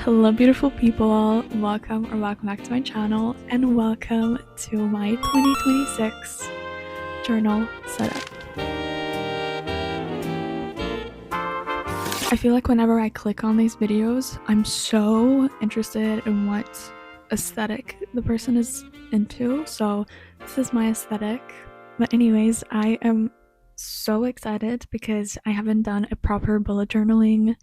Hello beautiful people, welcome back to my channel and welcome to my 2026 journal setup. I feel like whenever I click on these videos, I'm so interested in what aesthetic the person is into, so this is my aesthetic. But anyways, I am so excited because I haven't done a proper bullet journal.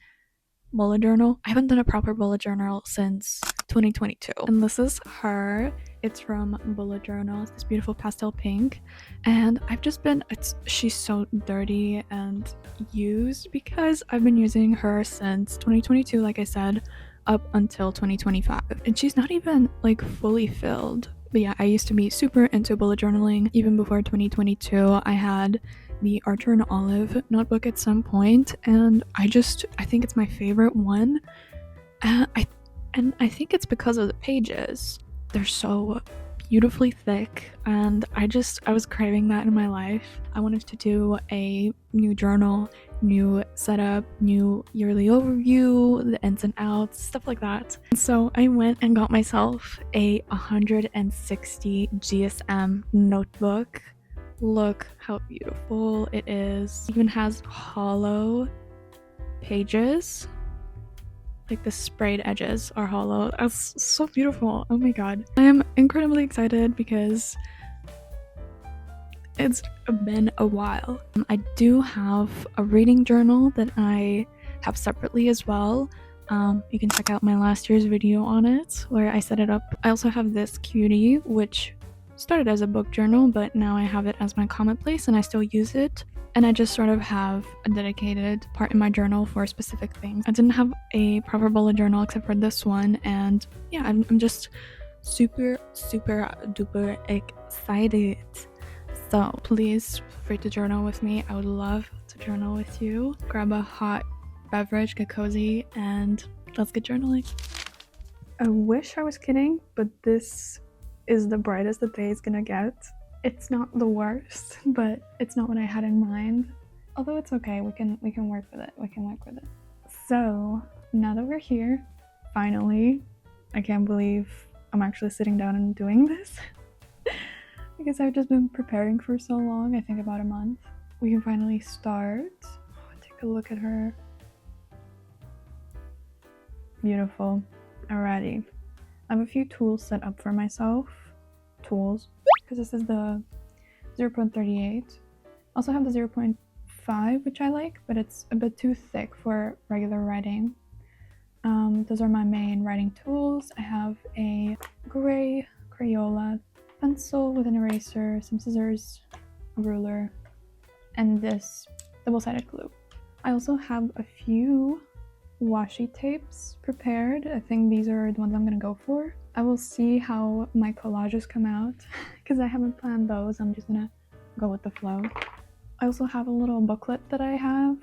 I haven't done a proper bullet journal since 2022. And this is her. It's from Bullet Journal. It's this beautiful pastel pink. And she's so dirty and used because I've been using her since 2022, like I said, up until 2025. And she's not even like fully filled. But yeah, I used to be super into bullet journaling. Even before 2022, I had the Archer and Olive notebook at some point, and I think it's my favorite one. I think it's because of the pages. They're so beautifully thick, and I was craving that in my life. I wanted to do a new journal, new setup, new yearly overview, the ins and outs, stuff like that. So I went and got myself a 160 GSM notebook. Look how beautiful it is. It even has hollow pages. Like the sprayed edges are hollow. That's so beautiful. Oh my god. I am incredibly excited because it's been a while. I do have a reading journal that I have separately as well. You can check out my last year's video on it where I set it up. I also have this cutie, which started as a book journal, but now I have it as my comment place and I still use it. And I just sort of have a dedicated part in my journal for specific things. I didn't have a proper bullet journal except for this one, and yeah, I'm just super duper excited. So please feel free to journal with me. I would love to journal with you. Grab a hot beverage, get cozy, and let's get journaling. I wish I was kidding, but this is the brightest the day is gonna get. It's not the worst, but it's not what I had in mind. Although it's okay, we can work with it. So now that we're here, finally, I can't believe I'm actually sitting down and doing this because I've just been preparing for so long, I think about a month. We can finally start. Take a look at her. Beautiful. Alrighty. I have a few tools set up for myself. Tools, because this is the 0.38. Also have the 0.5, which I like, but it's a bit too thick for regular writing. Those are my main writing tools. I have a gray Crayola pencil with an eraser, some scissors, a ruler, and this double-sided glue. I also have a few washi tapes prepared. I think these are the ones I'm gonna go for. I will see how my collages come out because I haven't planned those. I'm just gonna go with the flow. I also have a little booklet that I have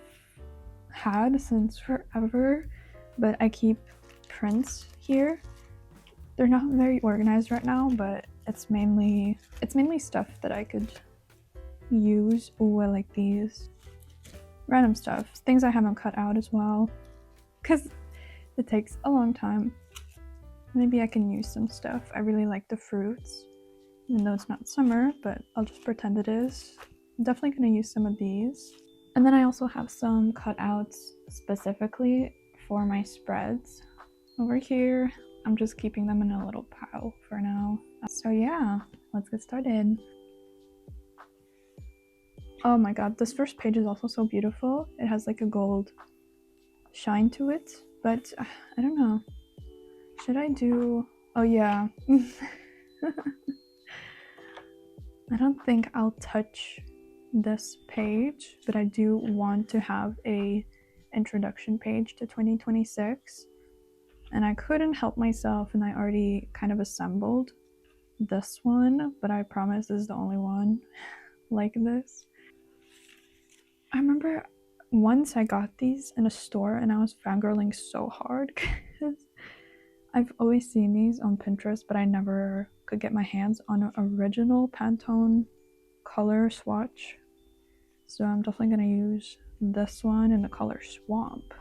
had since forever, but I keep prints here. They're not very organized right now, but it's mainly stuff that I could use. Ooh, I like these. Random stuff, things I haven't cut out as well, because it takes a long time. Maybe I can use some stuff. I really like the fruits, even though it's not summer, but I'll just pretend it is. I'm definitely gonna use some of these. And then I also have some cutouts specifically for my spreads over here. I'm just keeping them in a little pile for now. So yeah, let's get started. Oh my god, this first page is also so beautiful. It has like a gold shine to it, but I don't know. Should I do... Oh yeah. I don't think I'll touch this page, but I do want to have a introduction page to 2026. And I couldn't help myself, and I already kind of assembled this one, but I promise this is the only one like this. I remember once I got these in a store and I was fangirling so hard because I've always seen these on Pinterest, but I never could get my hands on an original Pantone color swatch. So I'm definitely gonna use this one in the color Swamp.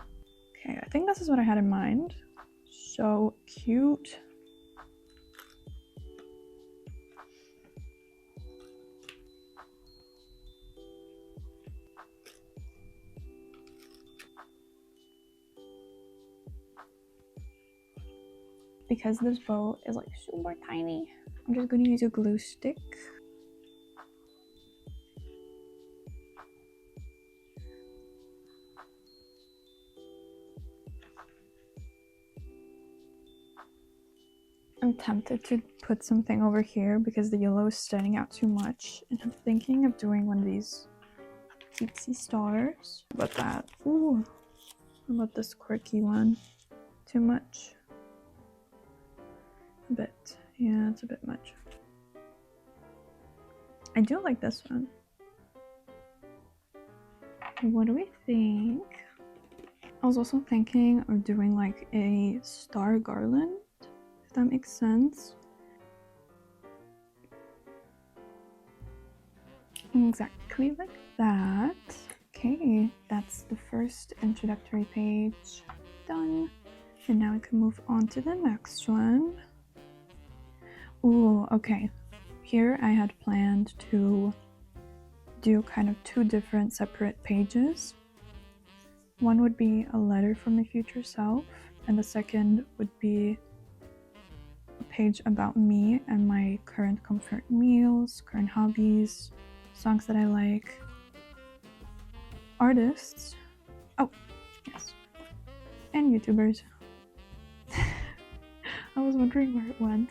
Okay, I think this is what I had in mind. so cute. Because this bow is like super tiny, I'm just going to use a glue stick. I'm tempted to put something over here because the yellow is standing out too much, and I'm thinking of doing one of these cutesy stars. How about that? Ooh, how about this quirky one? Too much? A bit. Yeah, it's a bit much. I do like this one. What do we think? I was also thinking of doing like a star garland, if that makes sense. Exactly like that. Okay, that's the first introductory page done. And now we can move on to the next one. Ooh, okay. Here I had planned to do kind of two different separate pages. One would be a letter from my future self, and the second would be a page about me and my current comfort meals, current hobbies, songs that I like, artists, oh, yes, and YouTubers. I was wondering where it went.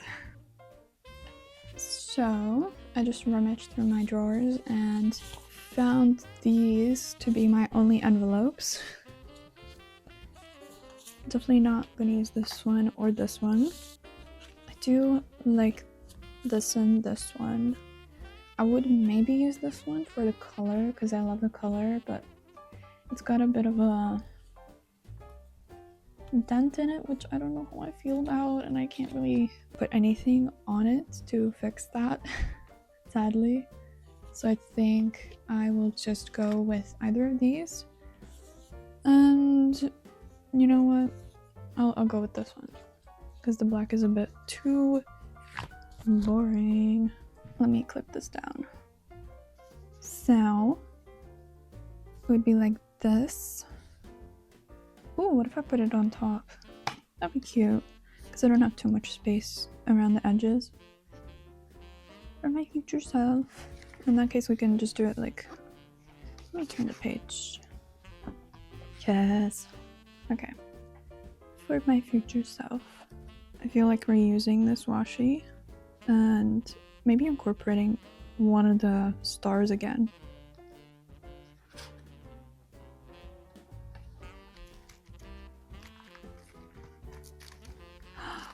So I just rummaged through my drawers and found these to be my only envelopes. Definitely not gonna use this one or this one. I do like this and this one. I would maybe use this one for the color because I love the color, but it's got a bit of a dent in it, which I don't know how I feel about, and I can't really put anything on it to fix that, sadly. So I think I will just go with either of these. And you know what? I'll go with this one because the black is a bit too boring. Let me clip this down. So it would be like this. Ooh, what if I put it on top? That'd be cute because I don't have too much space around the edges. For my future self. In that case, we can just do it like, let me turn the page. Yes. Okay. For my future self. I feel like reusing this washi and maybe incorporating one of the stars again.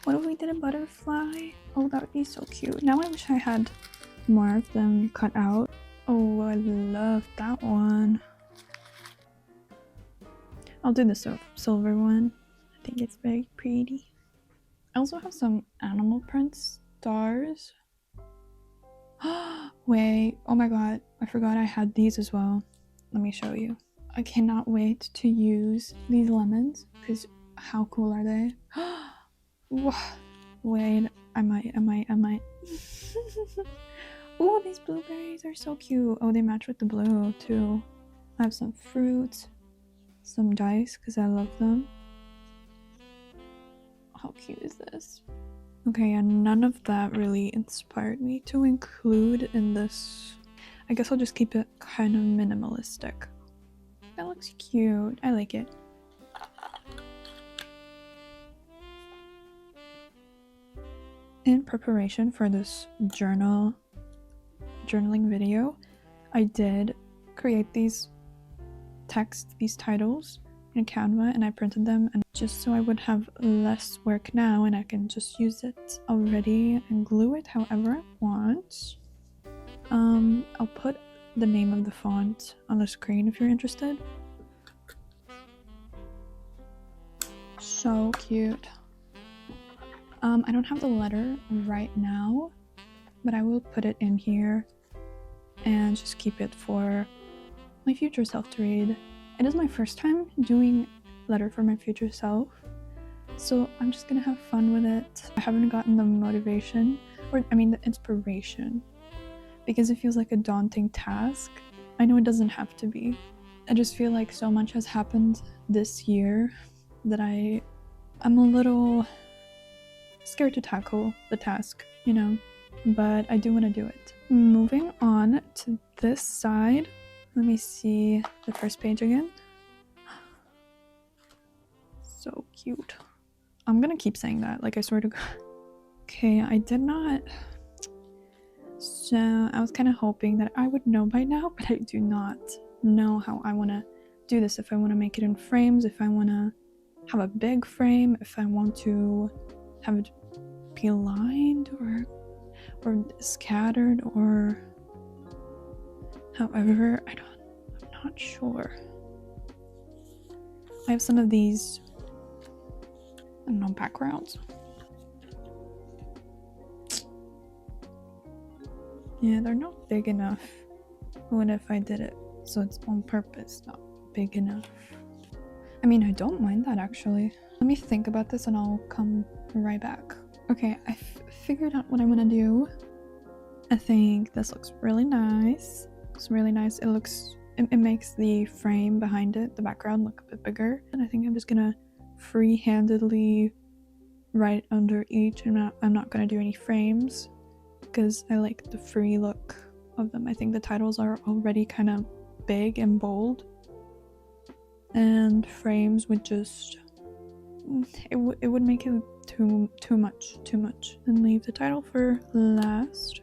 What if we did a butterfly? Oh, that would be so cute. Now I wish I had more of them cut out. Oh, I love that one. I'll do the silver one. I think it's very pretty. I also have some animal print stars. Wait, oh my god, I forgot I had these as well. Let me show you. I cannot wait to use these lemons because how cool are they? Wait, I might. Oh, these blueberries are so cute. Oh, they match with the blue too. I have some fruits, some dice because I love them. How cute is this? Okay, and none of that really inspired me to include in this. I guess I'll just keep it kind of minimalistic. That looks cute. I like it. In preparation for this journaling video, I did create these titles in Canva, and I printed them, and just so I would have less work now and I can just use it already and glue it however I want. I'll put the name of the font on the screen if you're interested. So cute. I don't have the letter right now, but I will put it in here and just keep it for my future self to read. It is my first time doing letter for my future self, So I'm just gonna have fun with it. I haven't gotten the motivation, or I mean the inspiration, because it feels like a daunting task. I know it doesn't have to be. I just feel like so much has happened this year that I'm a little scared to tackle the task, you know, but I do want to do it. Moving on to this side, let me see the first page again. So cute. I'm gonna keep saying that, like I swear to God. Okay, I did not. So I was kind of hoping that I would know by now, but I do not know how I want to do this. If I want to make it in frames, if I want to have a big frame, if I want to have it be lined or scattered, or however, I'm not sure. I have some of these, I don't know, backgrounds. Yeah, they're not big enough. What if I did it so it's on purpose, not big enough? I mean, I don't mind that actually. Let me think about this and I'll come right back. Okay, I figured out what I'm gonna do. I think this looks really nice. It's really nice. It makes the frame behind it, the background, look a bit bigger. And I think I'm just gonna free-handedly write under each. I'm not gonna do any frames because I like the free look of them. I think the titles are already kind of big and bold, and frames would just it would make it too much, and leave the title for last.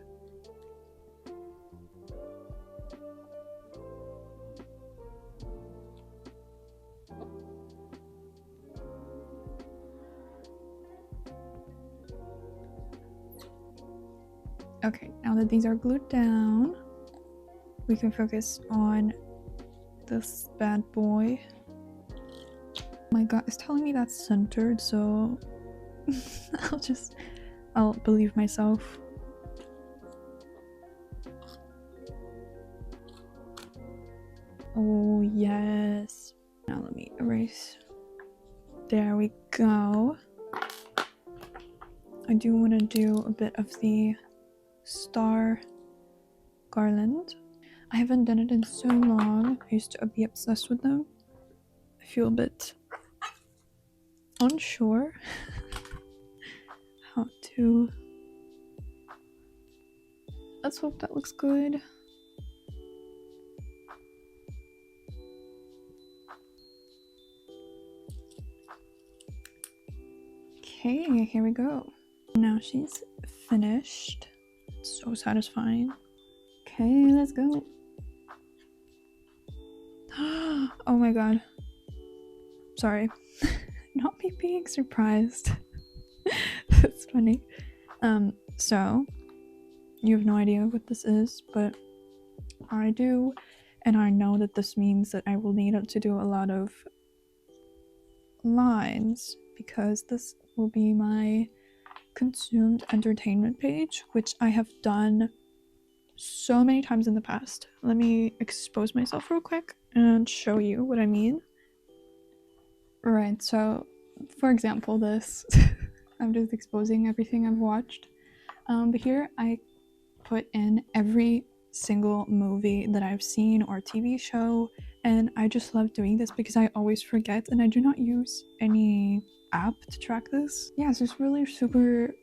Okay, now that these are glued down, we can focus on this bad boy. Oh my god, it's telling me that's centered, so I'll believe myself. Oh yes. Now let me erase. There we go. I do want to do a bit of the star garland. I haven't done it in so long. I used to be obsessed with them. I feel a bit unsure how to. Let's hope that looks good. Okay, here we go. Now she's finished. It's so satisfying. Okay, let's go. Oh my god. Sorry. Not me being surprised. That's funny. So you have no idea what this is, but I do, and I know that this means that I will need to do a lot of lines because this will be my consumed entertainment page, which I have done so many times in the past. Let me expose myself real quick and show you what I mean. Right, so for example, this I'm just exposing everything I've watched, but here I put in every single movie that I've seen or TV show, and I just love doing this because I always forget and I do not use any app to track this. Yeah, it's just really super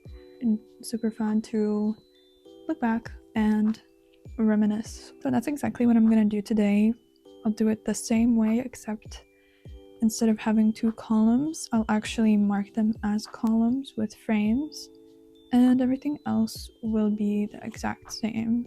fun to look back and reminisce. So that's exactly what I'm gonna do today. I'll do it the same way, except instead of having 2 columns, I'll actually mark them as columns with frames, and everything else will be the exact same.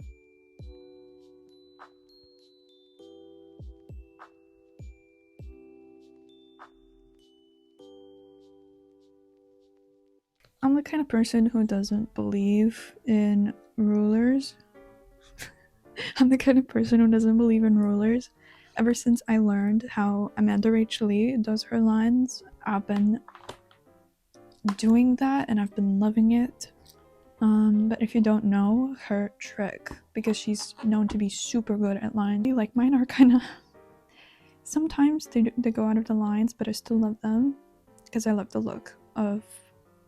I'm the kind of person who doesn't believe in rulers. I'm the kind of person who doesn't believe in rulers. Ever since I learned how Amanda Rachel Lee does her lines, I've been doing that and I've been loving it. But if you don't know her trick, because she's known to be super good at lines, like mine are kind of sometimes they go out of the lines, but I still love them because I love the look. of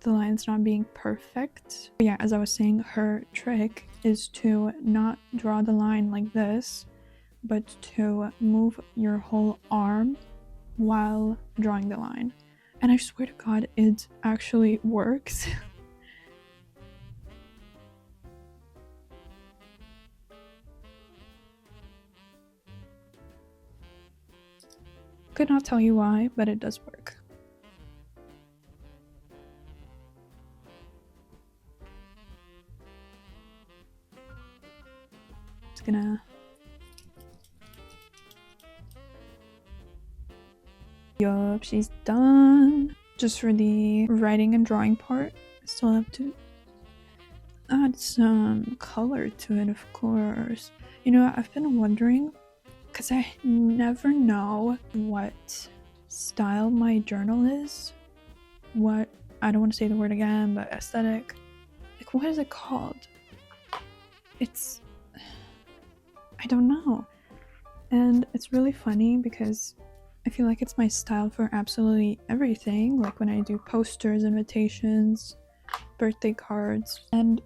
the lines not being perfect. But yeah, as I was saying, her trick is to not draw the line like this, but to move your whole arm while drawing the line. And I swear to God, it actually works. Could not tell you why, but it does work. Just gonna... Yup, she's done. Just for the writing and drawing part, I still have to add some color to it, of course. You know, I've been wondering, because I never know what style my journal is. What, I don't want to say the word again, but aesthetic. Like, what is it called? It's... I don't know. And it's really funny because I feel like it's my style for absolutely everything. Like when I do posters, invitations, birthday cards. And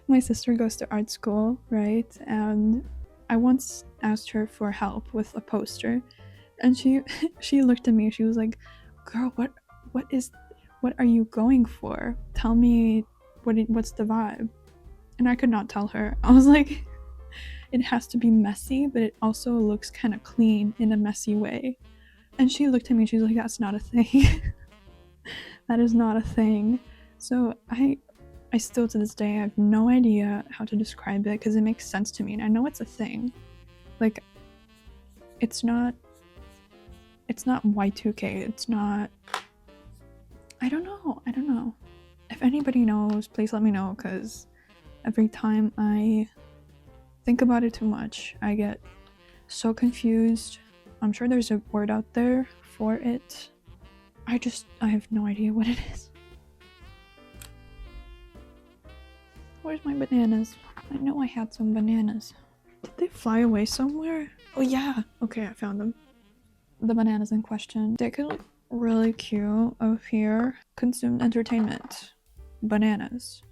my sister goes to art school, right? And I once asked her for help with a poster, and she looked at me. She was like, "Girl, what are you going for? Tell me what's the vibe?" And I could not tell her. I was like, it has to be messy, but it also looks kind of clean in a messy way. And she looked at me, she's like, that's not a thing. That is not a thing. So I still to this day have no idea how to describe it because it makes sense to me. And I know it's a thing. Like, it's not Y2K. It's not... I don't know. If anybody knows, please let me know, because every time I think about it too much, I get so confused. I'm sure there's a word out there for it. I have no idea what it is. Where's my bananas? I know I had some bananas. Did they fly away somewhere? Oh yeah, okay, I found them. The bananas in question. They could look really cute over here. Consumed entertainment. Bananas.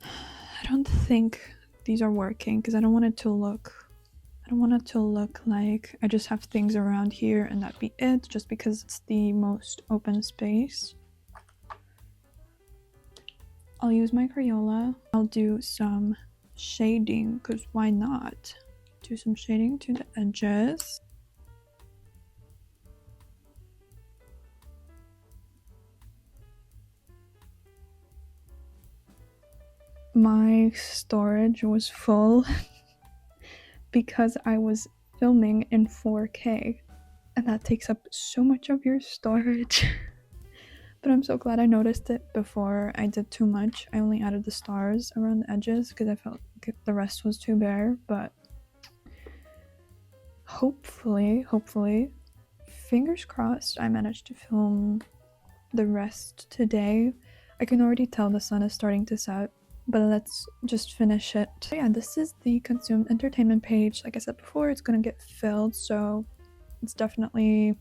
I don't think these are working because I don't want it to look like I just have things around here and that be it, just because it's the most open space. I'll use my Crayola. I'll do some shading, because why not? Do some shading to the edges. My storage was full because I was filming in 4K, and that takes up so much of your storage. But I'm so glad I noticed it before I did too much. I only added the stars around the edges because I felt like the rest was too bare, but hopefully, fingers crossed, I managed to film the rest today. I can already tell the sun is starting to set, but let's just finish it. So yeah, this is the consumed entertainment page. Like I said before, it's gonna get filled, so it's definitely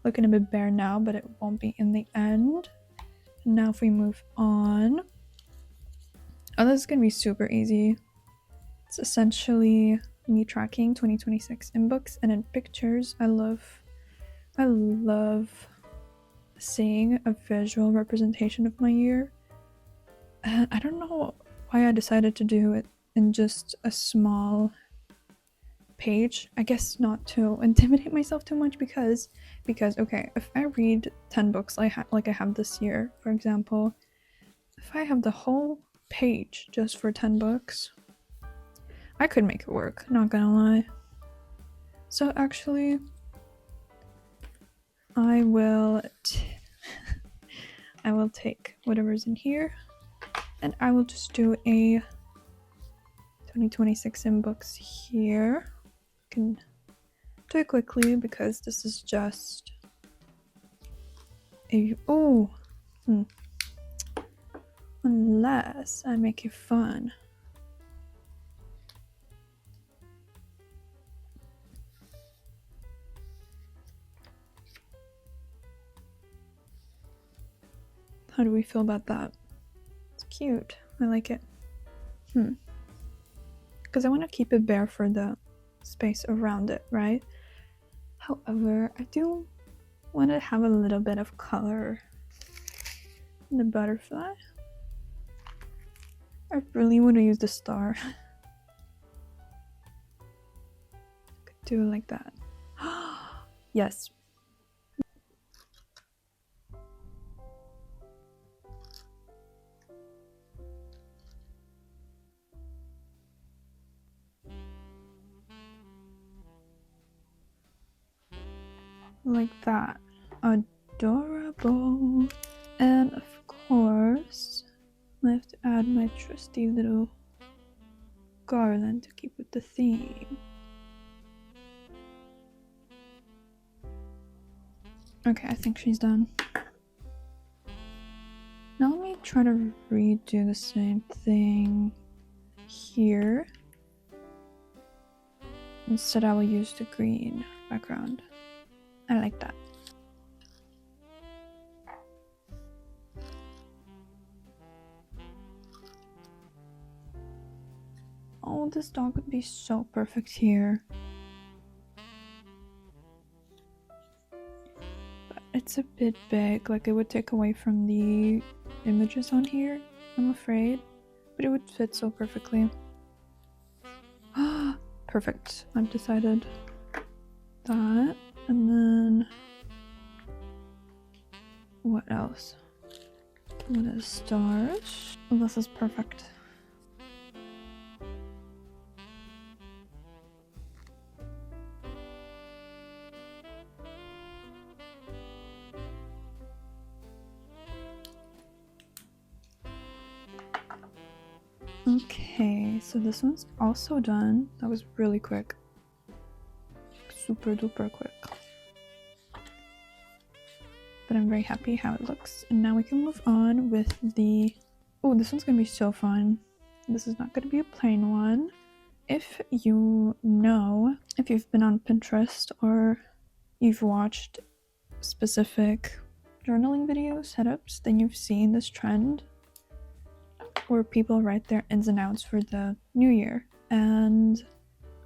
looking a bit bare now, but it won't be in the end. Now if we move on. Oh, this is gonna be super easy. It's essentially me tracking 2026 in books and in pictures. I love seeing a visual representation of my year. I don't know why I decided to do it in just a small page. I guess not to intimidate myself too much, because okay, if I read 10 books like I have this year, for example, if I have the whole page just for 10 books, I could make it work, not gonna lie. So actually, I will take whatever's in here, and I will just do a 2026 in books here. I can do it quickly because this is just a unless I make it fun. How do we feel about that? It's cute. I like it. Because I want to keep it bare for the space around it, right? However, I do want to have a little bit of color in the butterfly. I really want to use the star. Could do it like that. Yes. Like that. Adorable. And of course, I have to add my trusty little garland to keep with the theme. Okay, I think she's done. Now let me try to redo the same thing here. Instead, I will use the green background. I like that. Oh, this dog would be so perfect here. But it's a bit big, like it would take away from the images on here, I'm afraid. But it would fit so perfectly. Perfect. I've decided that. And then what else? What is stars? Oh, this is perfect. Okay, so this one's also done. That was really quick. Super duper quick. But I'm very happy how it looks. And now we can move on with the... Oh, this one's gonna be so fun. This is not gonna be a plain one. If you know, if you've been on Pinterest or you've watched specific journaling video setups, then you've seen this trend where people write their ins and outs for the new year. And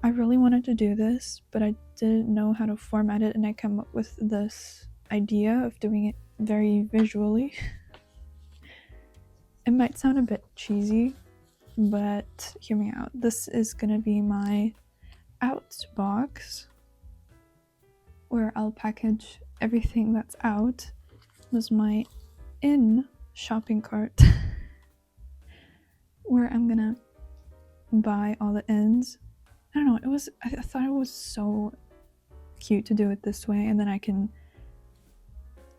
I really wanted to do this, but I didn't know how to format it, and I came up with this idea of doing it very visually. It might sound a bit cheesy, but hear me out. This is gonna be my out box where I'll package everything that's out. This is my in shopping cart where I'm gonna buy all the ins. I don't know, I thought it was so cute to do it this way, and then I can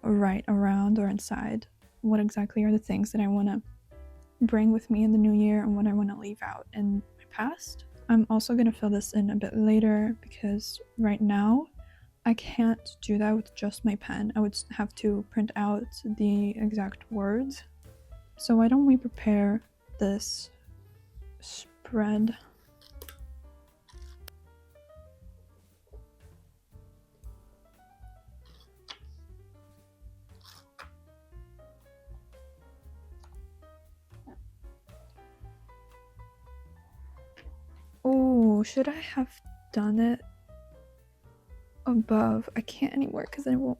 write around or inside what exactly are the things that I want to bring with me in the new year and what I want to leave out in my past. I'm also going to fill this in a bit later because right now I can't do that with just my pen. I would have to print out the exact words. So why don't we prepare this spread? Oh, should I have done it above? I can't anymore because I won't.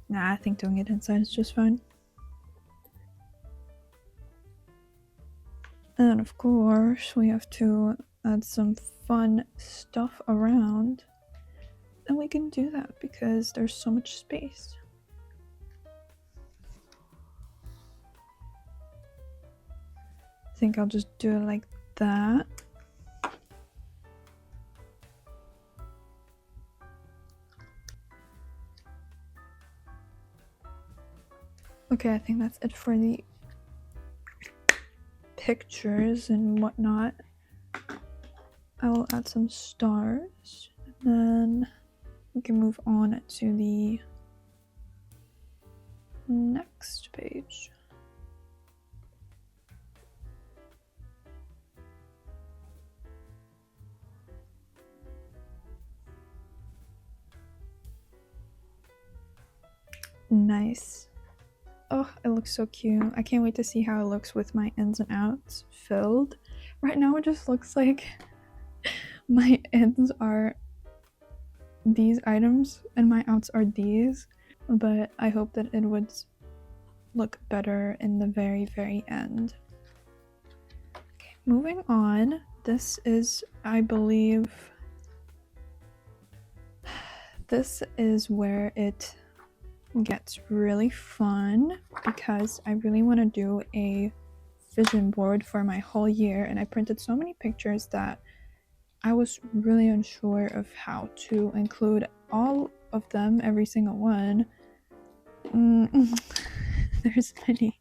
Nah, I think doing it inside is just fine. And of course, we have to add some fun stuff around. And we can do that because there's so much space. I think I'll just do it like that. Okay, I think that's it for the pictures and whatnot. I will add some stars, and then we can move on to the next page. Nice. Oh, it looks so cute. I can't wait to see how it looks with my ins and outs filled. Right now it just looks like my ins are these items and my outs are these, but I hope that it would look better in the very, very end. Okay, moving on. This is, I believe, this is where it gets really fun because I really want to do a vision board for my whole year, and I printed so many pictures that I was really unsure of how to include all of them, every single one. There's many.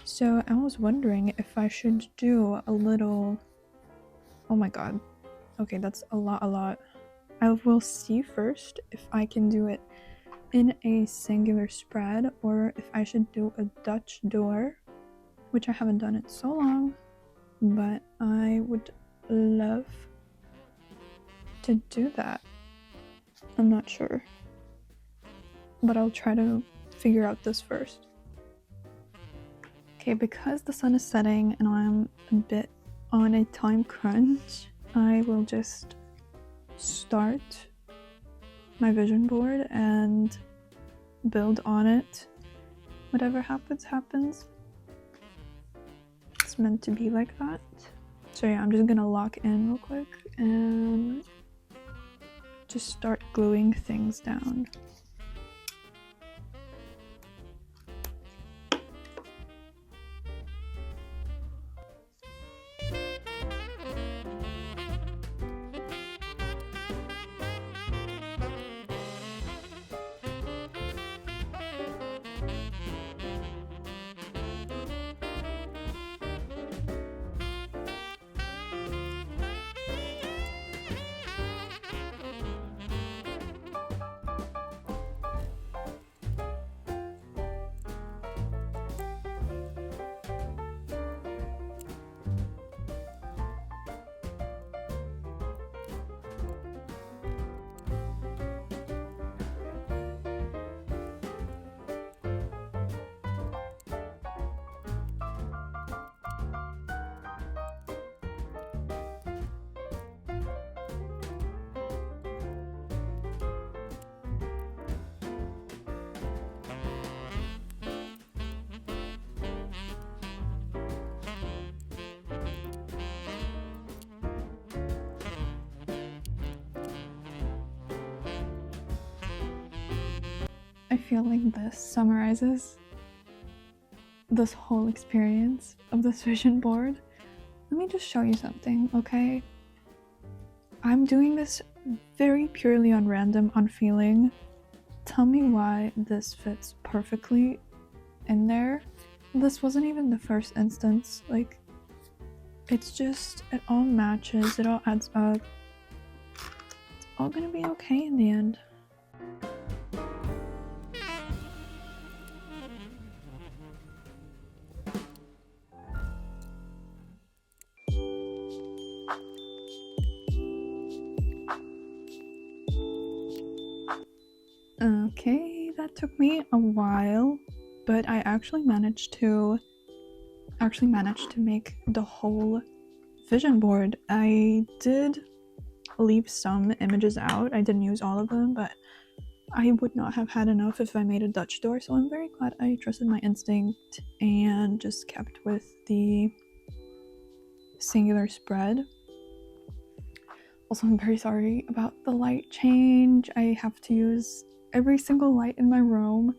So I was wondering if I should do a little... Oh my god. Okay, that's a lot. I will see first if I can do it in a singular spread or if I should do a Dutch door, which I haven't done in so long, but I would love to do that. I'm not sure, but I'll try to figure out this first. Okay, because the sun is setting and I'm a bit on a time crunch, I will just start my vision board and build on it. Whatever happens, happens. It's meant to be like that. So yeah, I'm just gonna lock in real quick and just start gluing things down. I feel like this summarizes this whole experience of this vision board. Let me just show you something, okay? I'm doing this very purely on random, on feeling. Tell me why this fits perfectly in there. This wasn't even the first instance. Like, it's just, it all matches, it all adds up. It's all gonna be okay in the end. Okay, that took me a while, but I actually managed to make the whole vision board. I did leave some images out. I didn't use all of them, but I would not have had enough if I made a Dutch door, so I'm very glad I trusted my instinct and just kept with the singular spread. Also, I'm very sorry about the light change. I have to use every single light in my room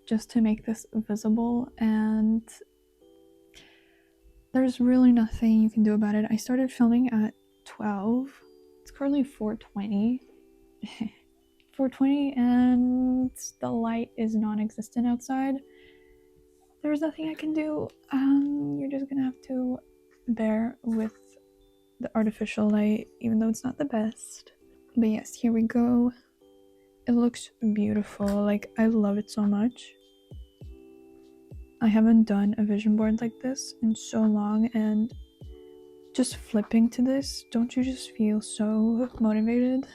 just to make this visible, and there's really nothing you can do about it. I started filming at 12. It's currently 4:20. 4:20 and the light is non-existent outside. There's nothing I can do. You're just gonna have to bear with the artificial light, even though it's not the best. But yes, here we go. It looks beautiful. Like, I love it so much. I haven't done a vision board like this in so long, and just flipping to this, don't you just feel so motivated?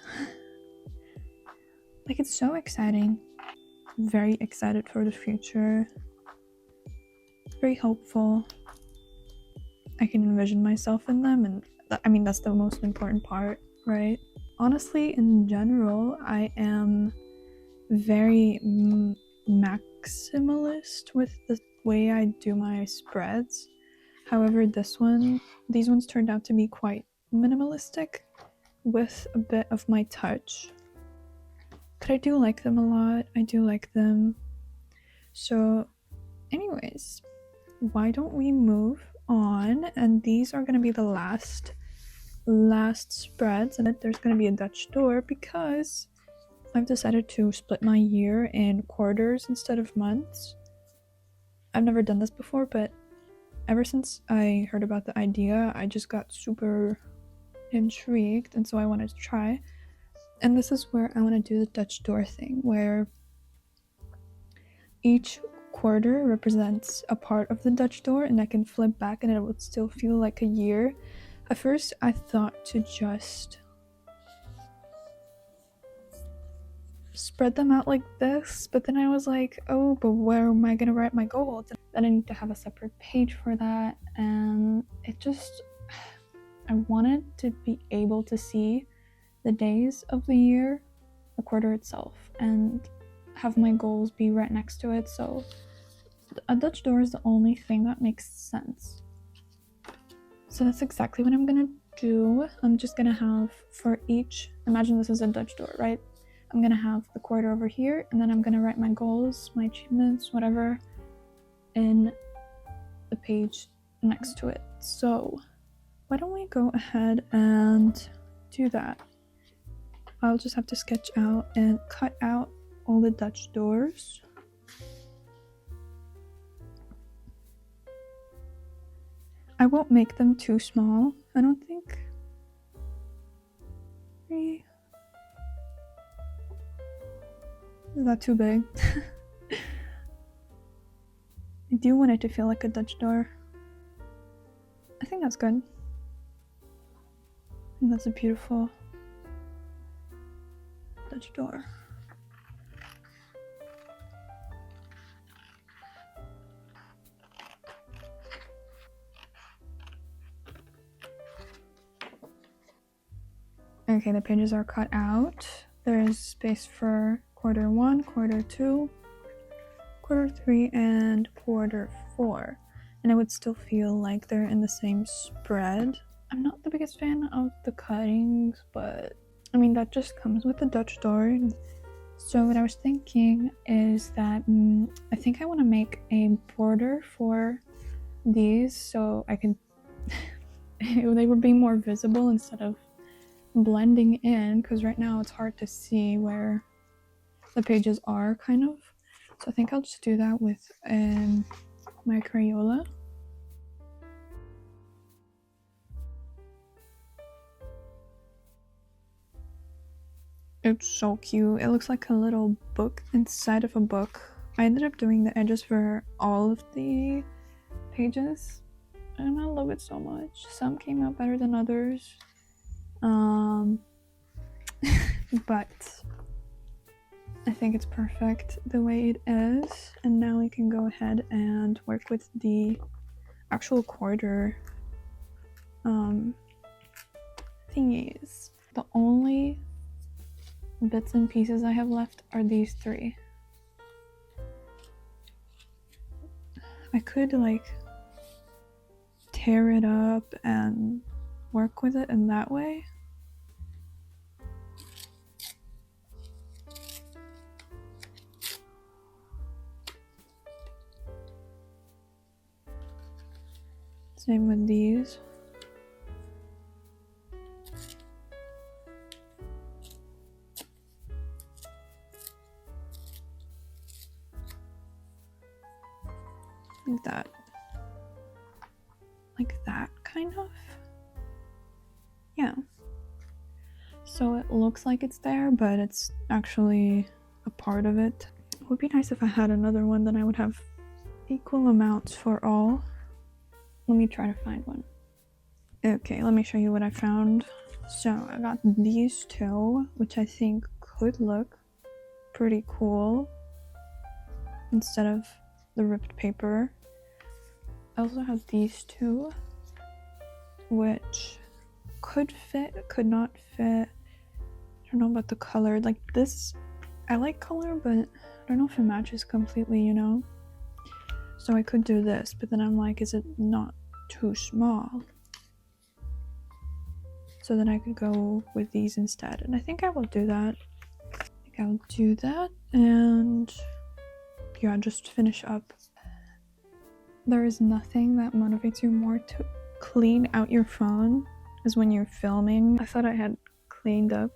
Like, it's so exciting. very excited for the future, very hopeful. I can envision myself in them, and that's the most important part, right? Honestly, in general, I am very maximalist with the way I do my spreads. However, these ones turned out to be quite minimalistic with a bit of my touch. But I do like them a lot. I do like them. So anyways, why don't we move on? And these are going to be the last spreads, and there's going to be a Dutch door because I've decided to split my year in quarters instead of months. I've never done this before, but ever since I heard about the idea, I just got super intrigued, and so I wanted to try. And this is where I want to do the Dutch door thing, where each quarter represents a part of the Dutch door, and I can flip back and it would still feel like a year. At first, I thought to just spread them out like this, but then I was like, oh, but where am I gonna write my goals? Then I need to have a separate page for that, and I wanted to be able to see the days of the year, the quarter itself, and have my goals be right next to it. So a Dutch door is the only thing that makes sense. So that's exactly what I'm gonna do. I'm just gonna have for each, imagine this is a Dutch door, right? I'm gonna have the quarter over here, and then I'm gonna write my goals, my achievements, whatever, in the page next to it. So why don't we go ahead and do that? I'll just have to sketch out and cut out all the Dutch doors. I won't make them too small, I don't think. Is that too big? I do want it to feel like a Dutch door. I think that's good. And that's a beautiful Dutch door. Okay, the pages are cut out. There's space for quarter 1, quarter 2, quarter 3, and quarter 4. And it would still feel like they're in the same spread. I'm not the biggest fan of the cuttings, but I mean, that just comes with the Dutch door. So what I was thinking is that I think I want to make a border for these so I can they would be more visible instead of blending in, because right now it's hard to see where the pages are, kind of. So I think I'll just do that with my Crayola. It's so cute. It looks like a little book inside of a book. I ended up doing the edges for all of the pages, and I love it so much. Some came out better than others. But I think it's perfect the way it is. And now we can go ahead and work with the actual quarter thingies. The only bits and pieces I have left are these 3. I could like tear it up and work with it in that way. Same with these. Like that. Like that, kind of. Yeah. So it looks like it's there, but it's actually a part of it. It would be nice if I had another one, then I would have equal amounts for all. Let me try to find one. Okay, let me show you what I found. So I got these 2, which I think could look pretty cool. instead of the ripped paper. I also have these two, which could fit, could not fit. I don't know about the color. Like this, I like color, but I don't know if it matches completely, you know? So I could do this, but then I'm like, is it not too small? So then I could go with these instead. And I think I will do that. And yeah, just finish up. There is nothing that motivates you more to clean out your phone as when you're filming. I thought I had cleaned up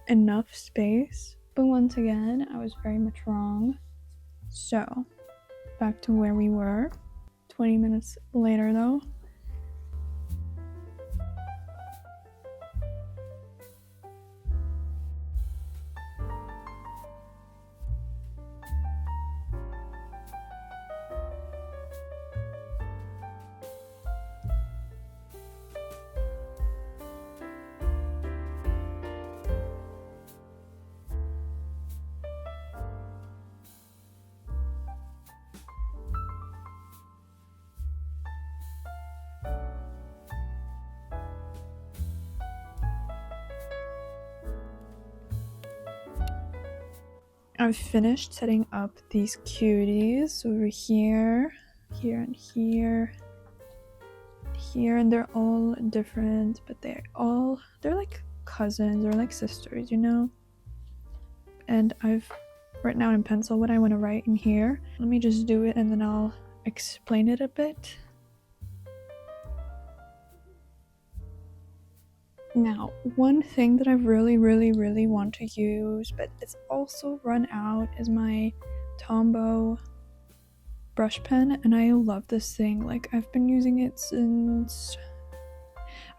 enough space, but once again, I was very much wrong. So, back to where we were. 20 minutes later though. I've finished setting up these cuties over here, and here, and they're all different, but they're like cousins or like sisters, you know? And I've written out in pencil what I want to write in here. Let me just do it and then I'll explain it a bit. Now, one thing that I really want to use, but it's also run out, is my Tombow brush pen, and I love this thing. Like, I've been using it since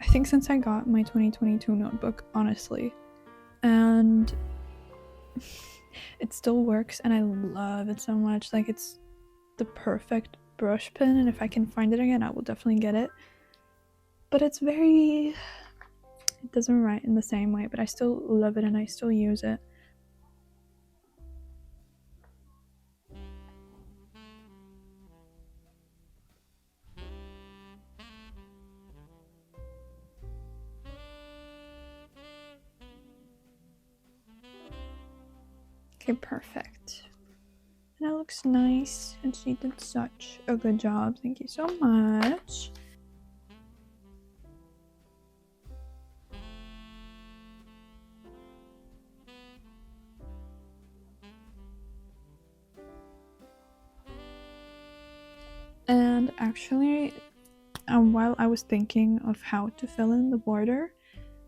I got my 2022 notebook, honestly. And it still works, and I love it so much. Like, it's the perfect brush pen, and if I can find it again, I will definitely get it. But it doesn't write in the same way, but I still love it and I still use it. Okay, perfect. And that looks nice, and she did such a good job. Thank you so much. And actually, while I was thinking of how to fill in the border,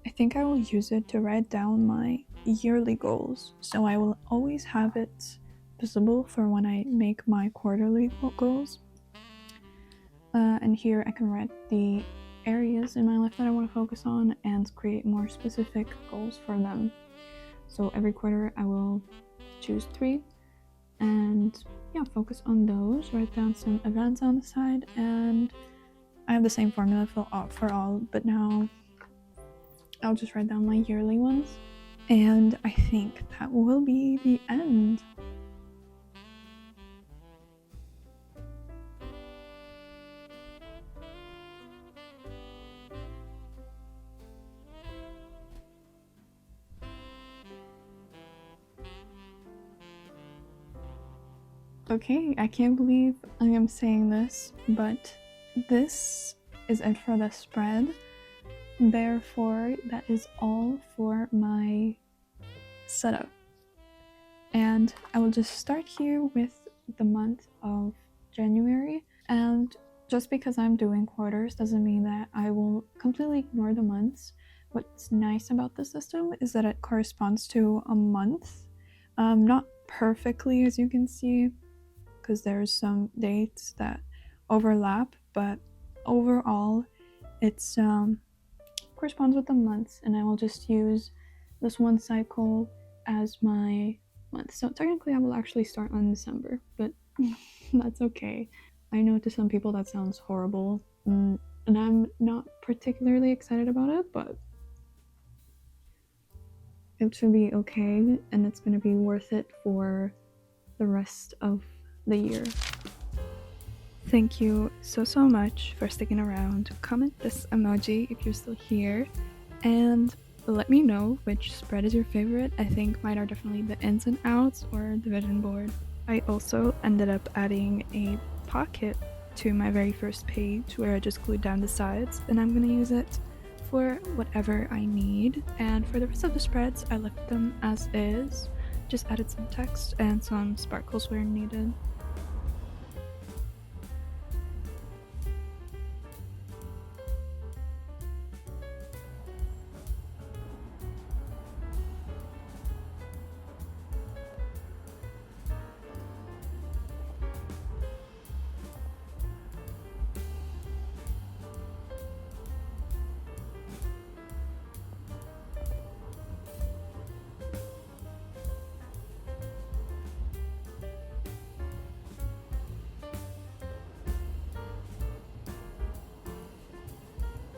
I think I will use it to write down my yearly goals. So I will always have it visible for when I make my quarterly goals. And here I can write the areas in my life that I want to focus on and create more specific goals for them. So every quarter I will choose 3 and yeah, focus on those, write down some events on the side, and I have the same formula for all, but now I'll just write down my yearly ones, and I think that will be the end. Okay, I can't believe I am saying this, but this is it for the spread. Therefore, that is all for my setup. And I will just start here with the month of January. And just because I'm doing quarters doesn't mean that I will completely ignore the months. What's nice about the system is that it corresponds to a month. Not perfectly, as you can see, because there's some dates that overlap, but overall it's corresponds with the months, and I will just use this one cycle as my month. So technically I will actually start on December, but that's okay. I know to some people that sounds horrible, and I'm not particularly excited about it, but it should be okay, and it's going to be worth it for the rest of the year. Thank you so much for sticking around. Comment this emoji if you're still here, and let me know which spread is your favorite. I think mine are definitely the ins and outs or the vision board. I also ended up adding a pocket to my very first page where I just glued down the sides, and I'm gonna use it for whatever I need. And for the rest of the spreads, I left them as is, just added some text and some sparkles where needed.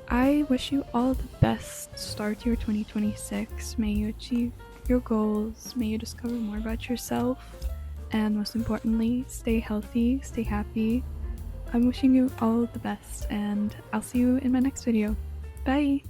I wish you all the best start to your 2026. May you achieve your goals, may you discover more about yourself, and most importantly, stay healthy, stay happy. I'm wishing you all the best, and I'll see you in my next video. Bye!